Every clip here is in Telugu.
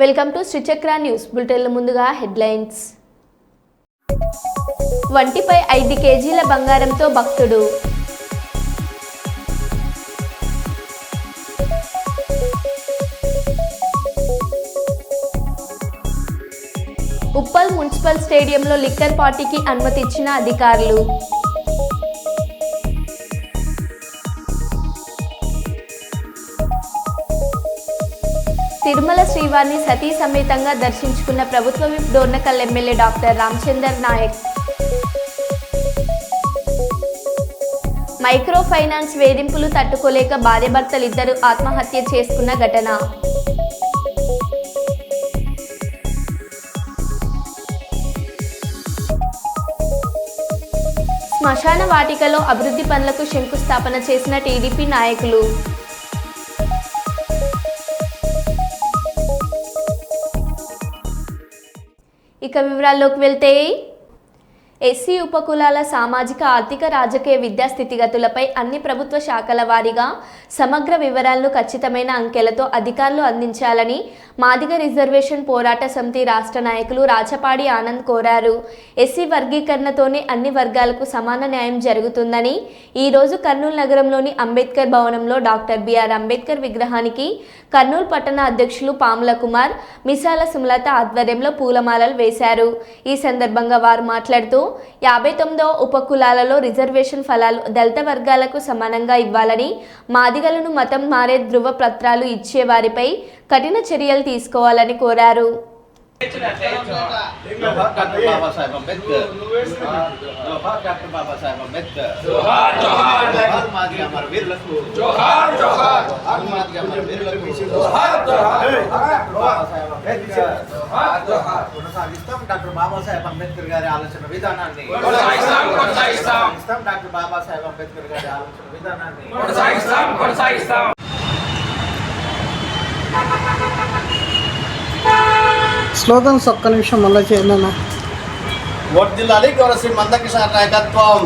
వెల్కమ్ టు శ్రీచక్ర న్యూస్ బులెటిన్ల ముందుగా హెడ్లైన్స్. వంటిపై 5 కేజీల బంగారంతో భక్తుడు. ఉప్పల్ మున్సిపల్ స్టేడియంలో లిక్కర్ పార్టీకి అనుమతి ఇచ్చిన అధికారులు. తిరుమల శ్రీవారిని సతీ సమేతంగా దర్శించుకున్న ప్రభుత్వ whip Dornakal MLA doctor Ramachandar Nayak. Microfinance వేధింపులు తట్టుకోలేక భార్యాభర్తలిద్దరూ ఆత్మహత్య చేసుకున్న ఘటన. శ్మశాన వాటికలో అభివృద్ధి పనులకు శంకుస్థాపన చేసిన టీడీపీ నాయకులు. ఇక వివరాల్లోకి వెళ్తే, ఎస్సీ ఉపకులాల సామాజిక ఆర్థిక రాజకీయ విద్యా స్థితిగతులపై అన్ని ప్రభుత్వ శాఖల వారీగా సమగ్ర వివరాలను ఖచ్చితమైన అంకెలతో అధికారులు అందించాలని మాదిగ రిజర్వేషన్ పోరాట సమితి రాష్ట్ర నాయకులు రాచపాడి ఆనంద్ కోరారు. ఎస్సీ వర్గీకరణతోనే అన్ని వర్గాలకు సమాన న్యాయం జరుగుతుందని ఈరోజు కర్నూలు నగరంలోని అంబేద్కర్ భవనంలో డాక్టర్ బిఆర్ అంబేద్కర్ విగ్రహానికి కర్నూలు పట్టణ అధ్యక్షులు పాముల కుమార్, మిసాల సుమలత ఆధ్వర్యంలో పూలమాలలు వేశారు. ఈ సందర్భంగా వారు మాట్లాడుతూ 59వ ఉపకులాలలో రిజర్వేషన్ ఫలాలు దళిత వర్గాలకు సమానంగా ఇవ్వాలని, మాదిగలను మతం మారే ధృవ పత్రాలు ఇచ్చే వారిపై కఠిన చర్యలు తీసుకోవాలని కోరారు. డాక్టర్ బాబాసాహెబ్ అంబేద్కర్ గారి ఆలోచన విధానాన్ని డాక్టర్ బాబాసాహెబ్ అంబేద్కర్ గారి ఆలోచన విధానాన్ని స్లోగన్స్ ఒక్క నిమిషం మళ్ళీ చేయండి. వర్ధిల్లాలి గౌరవశ్రీ మందకృష్ణ నాయకత్వం,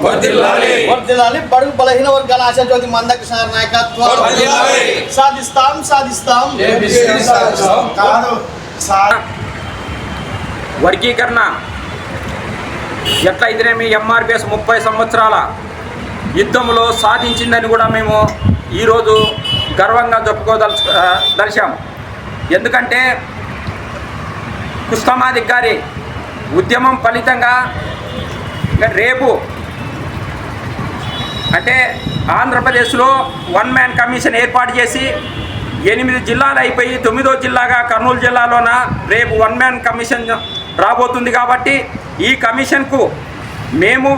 వర్ధిల్లాలి బడుగు బలహీన వర్గాల ఆశాజ్యోతి మందకృష్ణ నాయకత్వం. సాధిస్తాం సాధిస్తాం. వర్గీకరణ ఎట్లయితేనేమి ఎంఆర్పిఎస్ 30 సంవత్సరాల యుద్ధంలో సాధించిందని కూడా మేము ఈరోజు గర్వంగా చెప్పుకోదలిచాం. ఎందుకంటే కృష్ణమాదిక్ గారి ఉద్యమం ఫలితంగా రేపు అంటే ఆంధ్రప్రదేశ్లో 1 మ్యాన్ కమిషన్ ఏర్పాటు చేసి 8 జిల్లాలు అయిపోయి 9వ జిల్లాగా కర్నూలు జిల్లాలోన రేపు 1 మ్యాన్ కమిషన్ రాబోతుంది. కాబట్టి ఈ కమిషన్కు మేము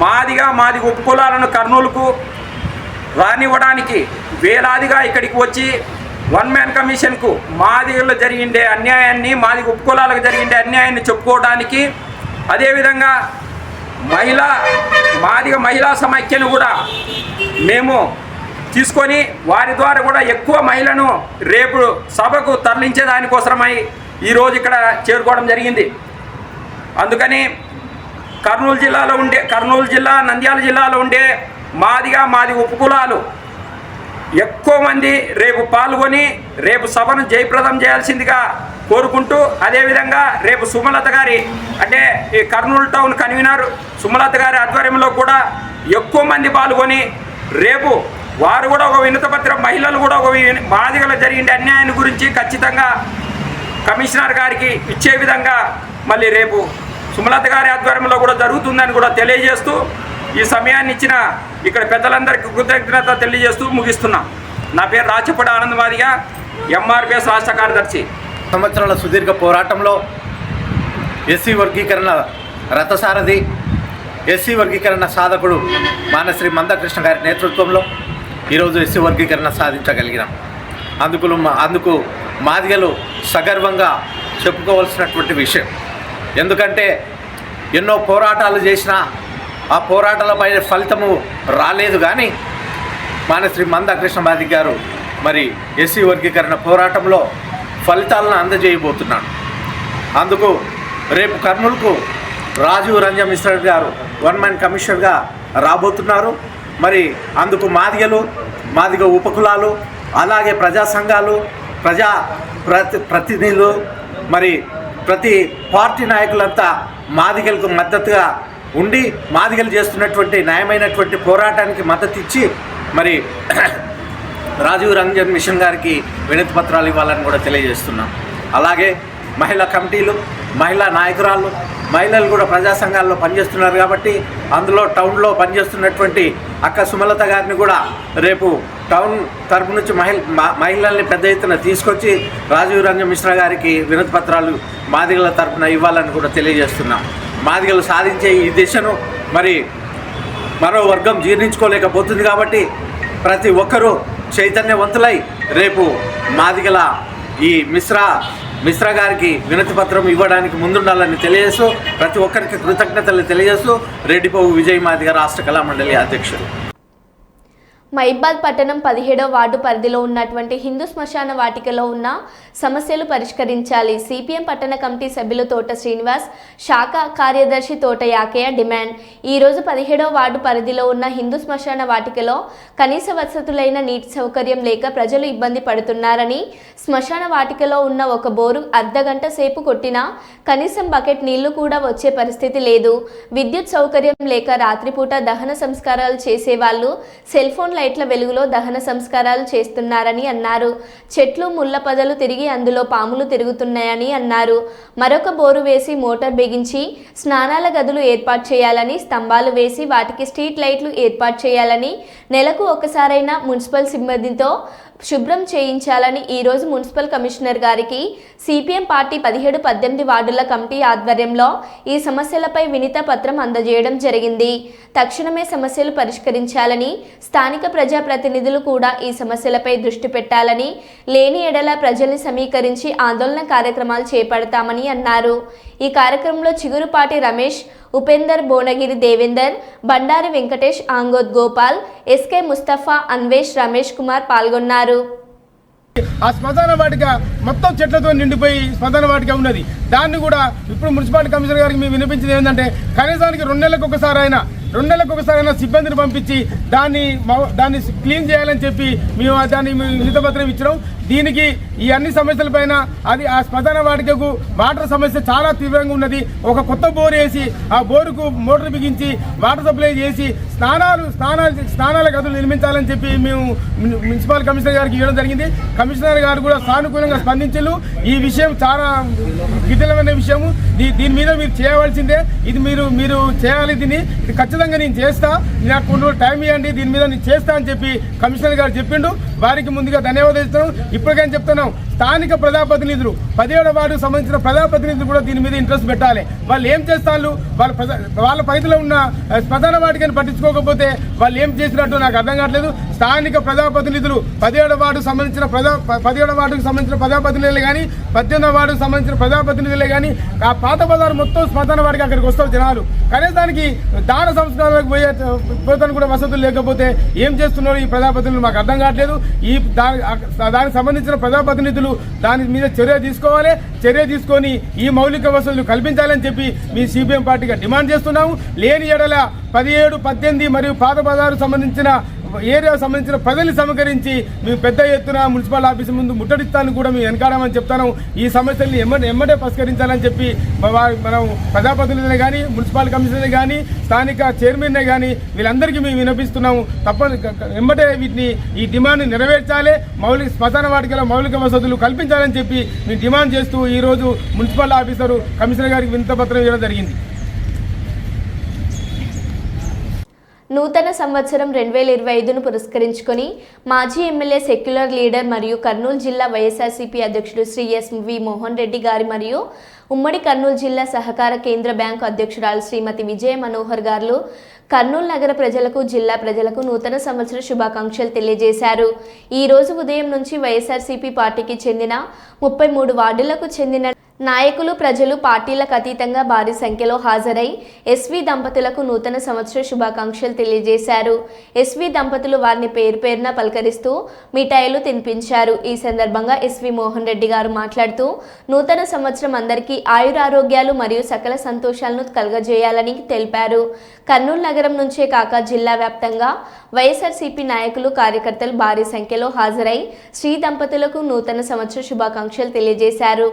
మాది ఉపకులాలను కర్నూలుకు రానివ్వడానికి వేలాదిగా ఇక్కడికి వచ్చి 1 మ్యాన్ కమిషన్కు మాదిగల్లో జరిగిండే అన్యాయాన్ని, మాది ఉపకులాలకు జరిగిండే అన్యాయాన్ని చెప్పుకోవడానికి, అదేవిధంగా మహిళా సమైక్యను కూడా మేము తీసుకొని వారి ద్వారా కూడా ఎక్కువ మహిళను రేపు సభకు తరలించే దానికోసమై ఈరోజు ఇక్కడ చేరుకోవడం జరిగింది. అందుకని కర్నూలు జిల్లా నంద్యాల జిల్లాలో ఉండే మాది ఉపకులాలు ఎక్కువ మంది రేపు పాల్గొని రేపు సభను జయప్రదం చేయాల్సిందిగా కోరుకుంటూ, అదేవిధంగా రేపు సుమలత గారి అంటే ఈ కర్నూలు టౌన్ కన్వీనర్ సుమలత గారి ఆధ్వర్యంలో కూడా ఎక్కువ మంది పాల్గొని రేపు వారు కూడా ఒక వినతిపత్రం, మహిళలు కూడా ఒక మాదిగలో జరిగిన అన్యాయాన్ని గురించి ఖచ్చితంగా కమిషనర్ గారికి ఇచ్చే విధంగా మళ్ళీ రేపు సుమలత గారి ఆధ్వర్యంలో కూడా జరుగుతుందని కూడా తెలియజేస్తూ, ఈ సమయాన్ని ఇచ్చిన ఇక్కడ పెద్దలందరికీ కృతజ్ఞత తెలియజేస్తూ ముగిస్తున్నాం. నా పేరు రాచపాడి ఆనంద్ మాదిగ, ఎంఆర్పిఎస్ రాష్ట్ర కార్యదర్శి. సంవత్సరాల సుదీర్ఘ పోరాటంలో ఎస్సీ వర్గీకరణ రథసారథి, ఎస్సీ వర్గీకరణ సాధకుడు మానశ్రీ మందకృష్ణ గారి నేతృత్వంలో ఈరోజు ఎస్సీ వర్గీకరణ సాధించగలిగినాం. అందుకు మాదిగలు సగర్వంగా చెప్పుకోవాల్సినటువంటి విషయం. ఎందుకంటే ఎన్నో పోరాటాలు చేసినా ఆ పోరాటాలపై ఫలితము రాలేదు. కానీ మానశ్రీ మందకృష్ణ మాదిగ గారు మరి ఎస్సీ వర్గీకరణ పోరాటంలో ఫలితాలను అందజేయబోతున్నాడు. అందుకు రేపు కర్నూలుకు రాజీవ్ రంజన్ మిశ్రా గారు 1 మ్యాన్ కమిషనర్గా రాబోతున్నారు. మరి అందుకు మాదిగ ఉపకులాలు, అలాగే ప్రజా సంఘాలు, ప్రతినిధులు మరి ప్రతి పార్టీ నాయకులంతా మాదిగలకు మద్దతుగా ఉండి మాదిగలు చేస్తున్నటువంటి న్యాయమైనటువంటి పోరాటానికి మద్దతు ఇచ్చి మరి రాజీవ్ రంజన్ మిషన్ గారికి వినతి పత్రాలు ఇవ్వాలని కూడా తెలియజేస్తున్నాం. అలాగే మహిళా కమిటీలు, మహిళా నాయకురాళ్ళు, మహిళలు కూడా ప్రజా సంఘాల్లో పనిచేస్తున్నారు కాబట్టి అందులో టౌన్లో పనిచేస్తున్నటువంటి అక్క సుమలత గారిని కూడా రేపు టౌన్ తరపు నుంచి మహిళల్ని పెద్ద ఎత్తున తీసుకొచ్చి రాజీవ్ రంజన్ మిశ్రా గారికి వినతి పత్రాలు మాదిగల తరపున ఇవ్వాలని కూడా తెలియజేస్తున్నాం. మాదిగలు సాధించే ఈ దిశను మరి మరో వర్గం జీర్ణించుకోలేకపోతుంది కాబట్టి ప్రతి ఒక్కరూ చైతన్యవంతులై రేపు మాదిగల ఈ మిశ్రా గారికి వినతి పత్రం ఇవ్వడానికి ముందుండాలని తెలియజేస్తూ ప్రతి ఒక్కరికి కృతజ్ఞతలు తెలియజేస్తూ రెడ్డిపోవు విజయ్ మాదిగ రాష్ట్ర కళా మండలి అధ్యక్షుడు. మహిబాద్ పట్టణం 17వ వార్డు పరిధిలో ఉన్నటువంటి హిందూ శ్మశాన వాటికలో ఉన్న సమస్యలు పరిష్కరించాలి. సిపిఎం పట్టణ కమిటీ సభ్యులు తోట శ్రీనివాస్, శాఖ కార్యదర్శి తోట యాకయ్య డిమాండ్. ఈరోజు 17వ వార్డు పరిధిలో ఉన్న హిందూ శ్మశాన వాటికలో కనీస వసతులైన నీటి సౌకర్యం లేక ప్రజలు ఇబ్బంది పడుతున్నారని, శ్మశాన వాటికలో ఉన్న ఒక బోరు అర్ధగంట సేపు కొట్టినా కనీసం బకెట్ నీళ్లు కూడా వచ్చే పరిస్థితి లేదు. విద్యుత్ సౌకర్యం లేక రాత్రిపూట దహన సంస్కారాలు చేసేవాళ్ళు సెల్ ఫోన్ లైట్ల వెలుగులో దహన సంస్కారాలు చేస్తున్నారని అన్నారు. చెట్లు ముళ్ళ పదలు తిరిగి అందులో పాములు తిరుగుతున్నాయని అన్నారు. మరొక బోరు వేసి మోటార్ బిగించి స్నానాల గదులు ఏర్పాటు చేయాలని, స్తంభాలు వేసి వాటికి స్ట్రీట్ లైట్లు ఏర్పాటు చేయాలని, నెలకు ఒకసారైనా మున్సిపల్ సిబ్బందితో శుభ్రం చేయించాలని ఈరోజు మున్సిపల్ కమిషనర్ గారికి సిపిఎం పార్టీ 17-18 వార్డుల కమిటీ ఆధ్వర్యంలో ఈ సమస్యలపై వినతి పత్రం అందజేయడం జరిగింది. తక్షణమే సమస్యలు పరిష్కరించాలని, స్థానిక ప్రజాప్రతినిధులు కూడా ఈ సమస్యలపై దృష్టి పెట్టాలని, లేని ఎడల ప్రజల్ని సమీకరించి ఆందోళన కార్యక్రమాలు చేపడతామని అన్నారు. ఈ కార్యక్రమంలో చిగురుపాటి రమేష్, ఉపేందర్, భువనగిరి దేవేందర్, బండారి వెంకటేష్, ఆంగోద్ గోపాల్, ఎస్కే ముస్తఫా, అన్వేష్, రమేష్ కుమార్ పాల్గొన్నారు. ఆ శ్మశాన వాటిక మొత్తం చెట్లతో నిండిపోయి శ్మశాన వాటిక ఉన్నది. దాన్ని కూడా ఇప్పుడు మున్సిపాలిటీ కమిషనర్ గారికి మేము వినిపించింది ఏంటంటే కనీసానికి 2 నెలలకు ఒకసారైనా సిబ్బందిని పంపించి దాన్ని క్లీన్ చేయాలని చెప్పి మేము దాన్ని వినతి పత్రం ఇచ్చినాం. దీనికి ఈ అన్ని సమస్యలపైన అది ఆ శ్మశాన వాటికకు వాటర్ సమస్య చాలా తీవ్రంగా ఉన్నది. ఒక కొత్త బోర్ వేసి ఆ బోరుకు మోటార్ బిగించి వాటర్ సప్లై చేసి స్నానాల గదులు నిర్మించాలని చెప్పి మేము మున్సిపల్ కమిషనర్ గారికి ఇవ్వడం జరిగింది. కమిషనర్ గారు కూడా సానుకూలంగా స్పందించారు. ఈ విషయం చాలా విధమైన విషయము, దీని మీద మీరు చేయవలసిందే, ఇది మీరు చేయాలి, ఇది ఖచ్చితంగా నేను చేస్తా, నాకు కొన్ని రోజులు టైం ఇవ్వండి, దీని మీద నేను చేస్తా అని చెప్పి కమిషనర్ గారు చెప్పిండు. వారికి ముందుగా ధన్యవాదాలు ఇస్తున్నాం. ఇప్పటికైనా చెప్తున్నాం, స్థానిక ప్రజాప్రతినిధులు 17వ వార్డుకు సంబంధించిన ప్రజాప్రతినిధులు కూడా దీని మీద ఇంట్రెస్ట్ పెట్టాలి. వాళ్ళు ఏం చేస్తారు, వాళ్ళ పరిధిలో ఉన్న శ్మశాన వాటికని పట్టించుకోకపోతే వాళ్ళు ఏం చేసినట్టు నాకు అర్థం కావట్లేదు. స్థానిక ప్రజాప్రతినిధులు 17వ వార్డుకు సంబంధించిన ప్రజాప్రతినిధులే కానీ 18వ వార్డుకు సంబంధించిన ప్రజాప్రతినిధులే కానీ ఆ పాత బజారు మొత్తం శ్మశాన వాటికి అక్కడికి వస్తారు జనాలు. కనీసానికి దాన సంస్కారాలకు పోతాను కూడా వసతులు లేకపోతే ఏం చేస్తున్నారు ఈ ప్రజాప్రతినిధులు మాకు అర్థం కావట్లేదు. దానికి సంబంధించిన ప్రజాప్రతినిధులు దాని మీద చర్య తీసుకోవాలి. చర్య తీసుకొని ఈ మౌలిక వసతులు కల్పించాలని చెప్పి మీ సిపిఎం పార్టీగా డిమాండ్ చేస్తున్నాము. లేని ఎడల 17, 18 మరియు పాత బజారు సంబంధించిన ఏరియాకు సంబంధించిన ప్రజల్ని సమీకరించి మేము పెద్ద ఎత్తున మున్సిపల్ ఆఫీసు ముందు ముట్టడిస్తాను కూడా మేము వెనకాడమని చెప్తాను. ఈ సమస్యల్ని ఎమ్మటే పరిష్కరించాలని చెప్పి మనం ప్రజాప్రతినిధులే కానీ, మున్సిపల్ కమిషనర్ని కానీ, స్థానిక చైర్మన్నే కానీ వీళ్ళందరికీ మేము వినిపిస్తున్నాము. ఎమ్మటే వీటిని ఈ డిమాండ్ని నెరవేర్చాలి. శ్మశాన వాటికల మౌలిక వసతులు కల్పించాలని చెప్పి మేము డిమాండ్ చేస్తూ ఈరోజు మున్సిపల్ ఆఫీసరు కమిషనర్ గారికి వినతి పత్రం ఇవ్వడం జరిగింది. నూతన సంవత్సరం 2025ను పురస్కరించుకొని మాజీ ఎమ్మెల్యే, సెక్యులర్ లీడర్ మరియు కర్నూలు జిల్లా వైఎస్ఆర్సీపీ అధ్యక్షుడు శ్రీ ఎస్.వి. మోహన్ రెడ్డి గారి మరియు ఉమ్మడి కర్నూలు జిల్లా సహకార కేంద్ర బ్యాంకు అధ్యక్షురాలు శ్రీమతి విజయ మనోహర్ గారు కర్నూలు నగర ప్రజలకు, జిల్లా ప్రజలకు నూతన సంవత్సర శుభాకాంక్షలు తెలియజేశారు. ఈ రోజు ఉదయం నుంచి వైఎస్ఆర్సీపీ పార్టీకి చెందిన 33 వార్డులకు చెందిన నాయకులు ప్రజలు పార్టీలకు అతీతంగా భారీ సంఖ్యలో హాజరై ఎస్వి దంపతులకు నూతన సంవత్సర శుభాకాంక్షలు తెలియజేశారు. ఎస్వి దంపతులు వారిని పేరు పేరున పలకరిస్తూ మిఠాయిలు తినిపించారు. ఈ సందర్భంగా ఎస్వి మోహన్ రెడ్డి గారు మాట్లాడుతూ నూతన సంవత్సరం అందరికీ ఆయురారోగ్యాలు మరియు సకల సంతోషాలను కలుగజేయాలని తెలిపారు. కర్నూలు నగరం నుంచే కాక జిల్లా వ్యాప్తంగా వైఎస్ఆర్సీపీ నాయకులు కార్యకర్తలు భారీ సంఖ్యలో హాజరై శ్రీ దంపతులకు నూతన సంవత్సర శుభాకాంక్షలు తెలియజేశారు.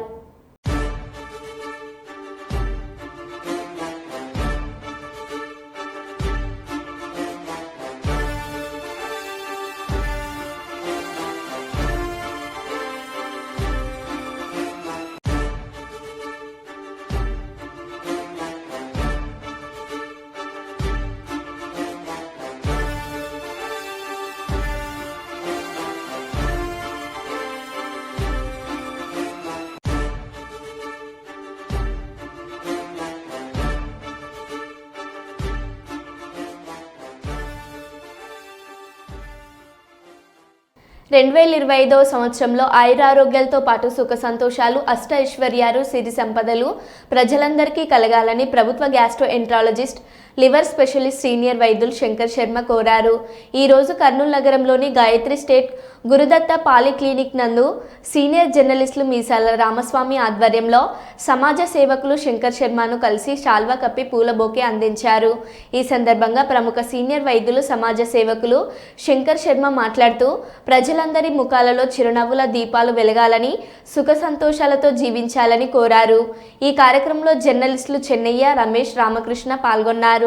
రెండు 2025వ సంవత్సరంలో ఆయురారోగ్యాలతో పాటు సుఖ సంతోషాలు, అష్ట ఐశ్వర్యాలు, సిరి సంపదలు ప్రజలందరికీ కలగాలని ప్రభుత్వ గ్యాస్ట్రోఎంట్రాలజిస్ట్, లివర్ స్పెషలిస్ట్ సీనియర్ వైద్యులు శంకర్ శర్మ కోరారు. ఈరోజు కర్నూలు నగరంలోని గాయత్రి స్టేట్ గురుదత్త పాలిక్లినిక్ నందు సీనియర్ జర్నలిస్టులు మీసాల రామస్వామి ఆధ్వర్యంలో సమాజ సేవకులు శంకర్ శర్మను కలిసి శాల్వా కప్పి పూల బొకే అందించారు. ఈ సందర్భంగా ప్రముఖ సీనియర్ వైద్యులు, సమాజ సేవకులు శంకర్ శర్మ మాట్లాడుతూ ప్రజలందరి ముఖాలలో చిరునవ్వుల దీపాలు వెలగాలని, సుఖ సంతోషాలతో జీవించాలని కోరారు. ఈ కార్యక్రమంలో జర్నలిస్టులు చెన్నయ్య, రమేష్, రామకృష్ణ పాల్గొన్నారు.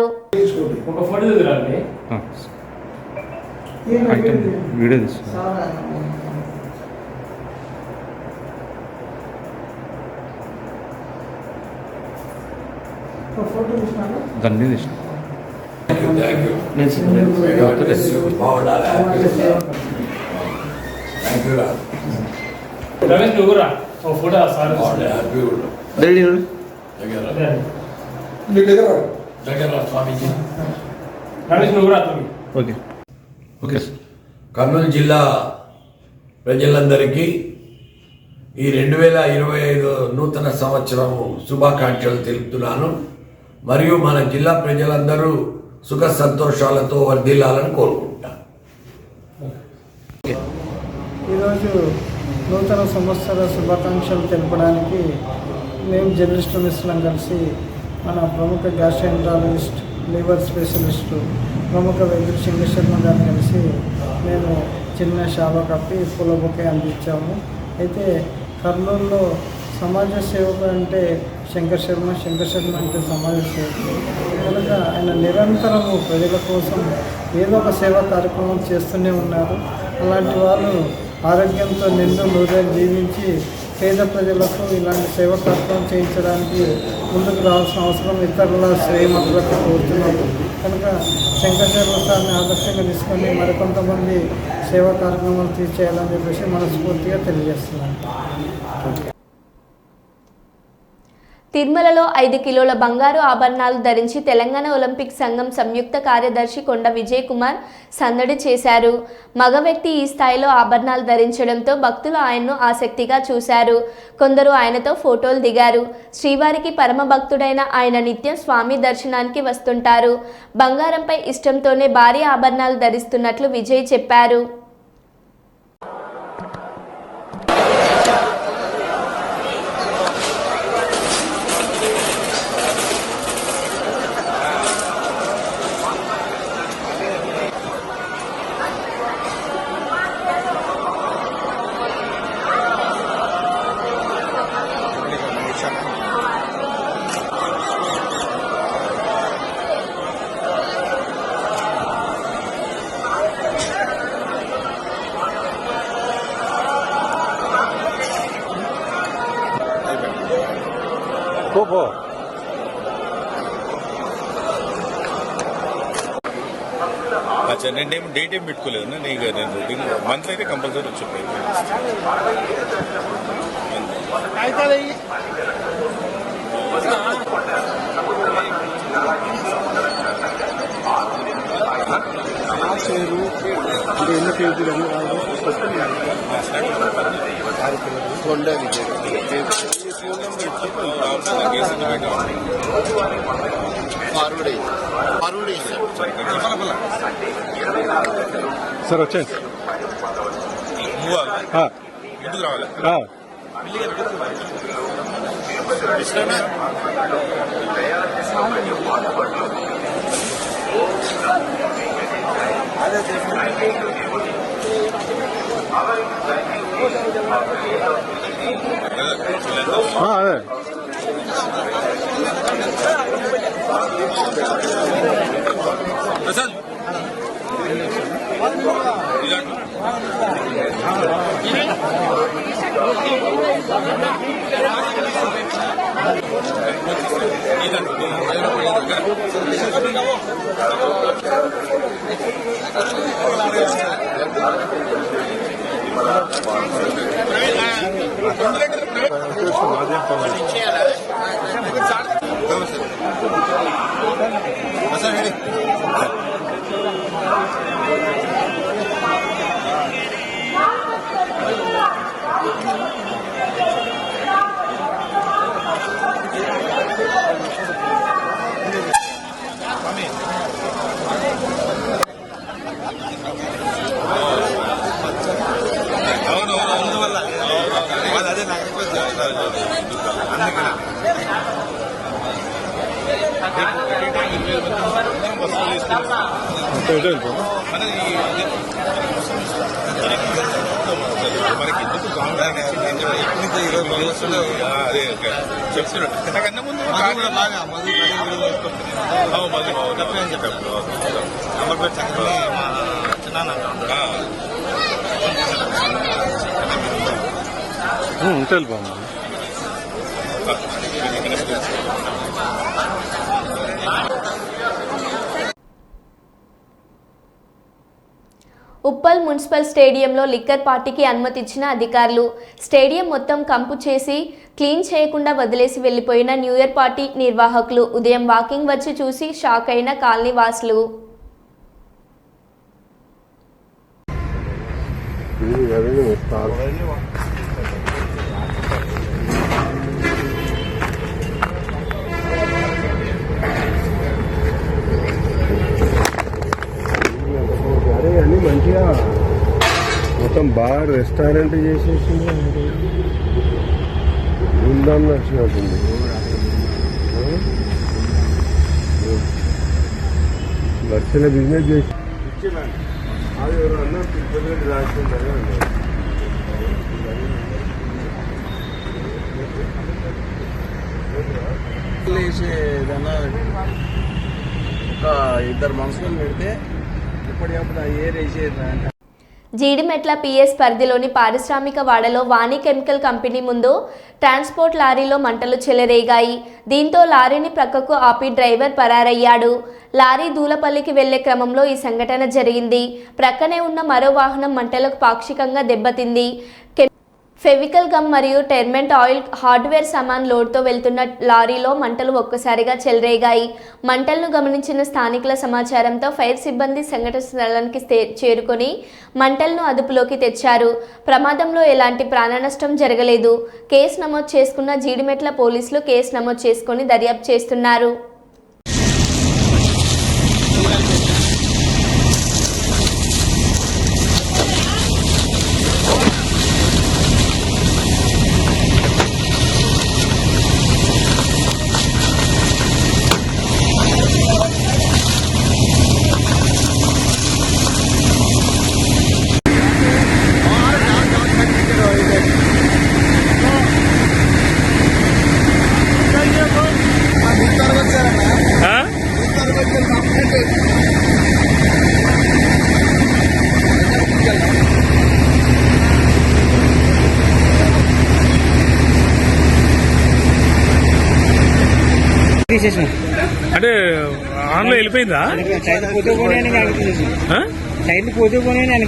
వీడియో తీసుకో. దాన్ని తీసుకో. రమేష్ నువ్వు కూడా ఒక ఫోటో సార్ రమేష్ నువ్వు కూడా ఓకే ఓకే. కర్నూలు జిల్లా ప్రజలందరికీ ఈ 2025 నూతన సంవత్సరం శుభాకాంక్షలు తెలుపుతున్నాను. మరియు మన జిల్లా ప్రజలందరూ సుఖ సంతోషాలతో వర్ధిల్లాలని కోరుకుంటాను. ఈరోజు నూతన సంవత్సర శుభాకాంక్షలు తెలపడానికి మేము జర్నలిస్ట్ మిత్రులం కలిసి మన ప్రముఖ గ్యాస్ట్రోఎంట్రాలజిస్ట్, లివర్ స్పెషలిస్టు, ప్రముఖ వైద్యులు శంకర్ శర్మ గారిని కలిసి మేము చిన్న శాల్వా కప్పి పూల బొకే అందించాము. అయితే కర్నూలులో సమాజ సేవకు అంటే శంకర్ శర్మ అంటే సమాజ సేవకుడు కనుక ఆయన నిరంతరము ప్రజల కోసం ఏదో ఒక సేవా కార్యక్రమం చేస్తూనే ఉన్నారు. అలాంటి వాళ్ళు ఆరోగ్యంతో నిండు నూరేళ్ళు జీవించి పేద ప్రజలకు ఇలాంటి సేవా కార్యక్రమం చేయించడానికి ముందుకు రావాల్సిన అవసరం ఇతరుల శ్రేయమతులకు కోరుతున్నారు. కనుక శంకర్ శర్మ సార్ని ఆదర్శంగా తీసుకొని మరికొంతమంది సేవా కార్యక్రమాలు తీర్చేయాలని చెప్పేసి మనస్ఫూర్తిగా తెలియజేస్తున్నాను. తిరుమలలో 5 కిలోల బంగారు ఆభరణాలు ధరించి తెలంగాణ ఒలింపిక్ సంఘం సంయుక్త కార్యదర్శి కొండ విజయ్ కుమార్ సందడి చేశారు. మగ వ్యక్తి ఈ స్థాయిలో ఆభరణాలు ధరించడంతో భక్తులు ఆయన్ను ఆసక్తిగా చూశారు. కొందరు ఆయనతో ఫోటోలు దిగారు. శ్రీవారికి పరమ భక్తుడైన ఆయన నిత్యం స్వామి దర్శనానికి వస్తుంటారు. బంగారంపై ఇష్టంతోనే భారీ ఆభరణాలు ధరిస్తున్నట్లు విజయ్ చెప్పారు. అచ్చా, నేను డేట్ ఏం పెట్టుకోలేదు. నేను రొటీన్ మంత్లీ అయితే కంపల్సరీ వచ్చి ఎన్ని కేజీలు సార్ వచ్చేసి ముందుకు రావాలి. అదే ప్రసాద్ అదే చెప్తున్నాడు నాకన్నా ముందు తెలిపమ్మా. ఉప్పల్ మున్సిపల్ స్టేడియంలో లిక్కర్ పార్టీకి అనుమతి ఇచ్చిన అధికారులు. స్టేడియం మొత్తం కంపు చేసి క్లీన్ చేయకుండా వదిలేసి వెళ్లిపోయిన న్యూ ఇయర్ పార్టీ నిర్వాహకులు. ఉదయం వాకింగ్ వచ్చి చూసి షాక్ అయిన కాలనీ వాసులు. మంచిగా మొత్తం బార్ రెస్టారెంట్ చేసేసింది. ఉందాం నచ్చినట్టుంది. లక్షల బిజినెస్ చేసి అది ఎవరన్నా పిల్లలు రాసిందని అన్నారు. ఏదైనా ఒక ఇద్దరు మనుషులను పెడితే ఇప్పటికప్పుడు ఏ రేసేది. జీడిమెట్ల పిఎస్ పరిధిలోని పారిశ్రామిక వాడలో వాణి కెమికల్ కంపెనీ ముందు ట్రాన్స్పోర్ట్ లారీలో మంటలు చెలరేగాయి. దీంతో లారీని ప్రక్కకు ఆపి డ్రైవర్ పరారయ్యాడు. లారీ దూలపల్లికి వెళ్లే క్రమంలో ఈ సంఘటన జరిగింది. ప్రక్కనే ఉన్న మరో వాహనం మంటలకు పాక్షికంగా దెబ్బతింది. ఫెవికల్ గమ్ మరియు టెర్మెంట్ ఆయిల్ హార్డ్వేర్ సామాన్ లోడ్తో వెళ్తున్న లారీలో మంటలు ఒక్కసారిగా చెలరేగాయి. మంటలను గమనించిన స్థానికుల సమాచారంతో ఫైర్ సిబ్బంది సంఘటన స్థలానికి చేరుకొని మంటలను అదుపులోకి తెచ్చారు. ప్రమాదంలో ఎలాంటి ప్రాణనష్టం జరగలేదు. కేసు నమోదు చేసుకున్న జీడిమెట్ల పోలీసులు కేసు నమోదు చేసుకుని దర్యాప్తు చేస్తున్నారు. అంటే ఆన్లో వెళ్ళిపోయిందా? పోతే పోనీ అని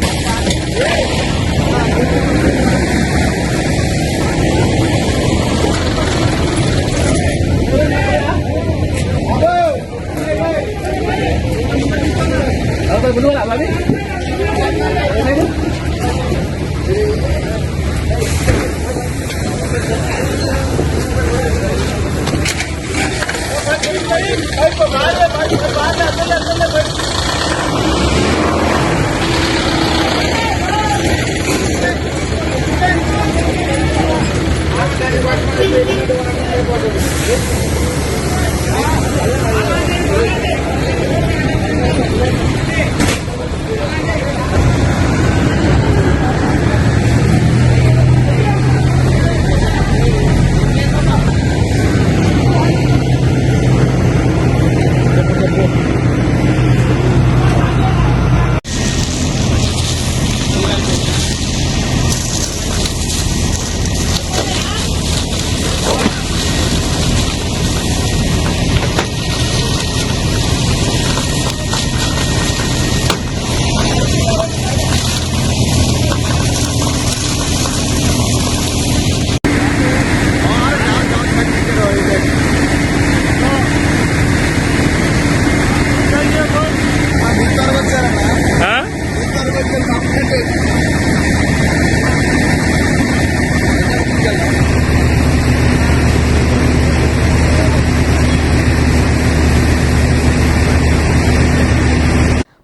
ఆ?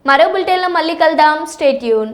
మరో బులెటిన్లో మళ్ళీ కలుద్దాం. Stay tune.